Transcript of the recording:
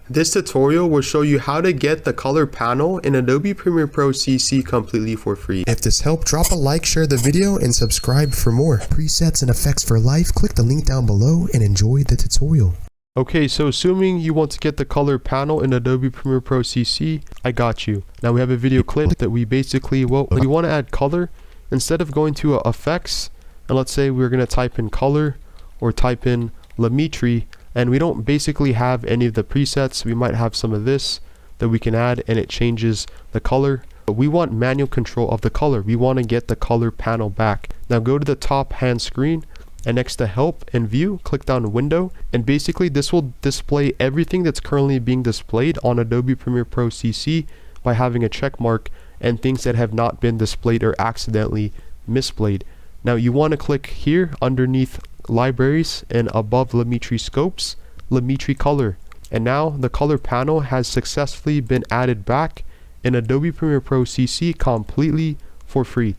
This tutorial will show you how to get the color panel in Adobe Premiere Pro CC completely for free. If this helped, drop a like, share the video, and subscribe for more. Presets and effects for life, click the link down below and enjoy the tutorial. Okay, so assuming you want to get the color panel in Adobe Premiere Pro CC, I got you. Now we have a video clip that we basically, well, we want to add color. Instead of going to effects, and let's say we're going to type in color or type in Limetri, and we don't basically have any of the presets. We might have some of this that we can add and it changes the color. But we want manual control of the color. We want to get the color panel back. Now go to the top hand screen and next to help and view, click down window, and basically this will display everything that's currently being displayed on Adobe Premiere Pro CC by having a check mark, and things that have not been displayed or accidentally misplayed. Now you want to click here underneath libraries and above Limetri scopes, Limetri color, and now the color panel has successfully been added back in Adobe Premiere Pro CC completely for free.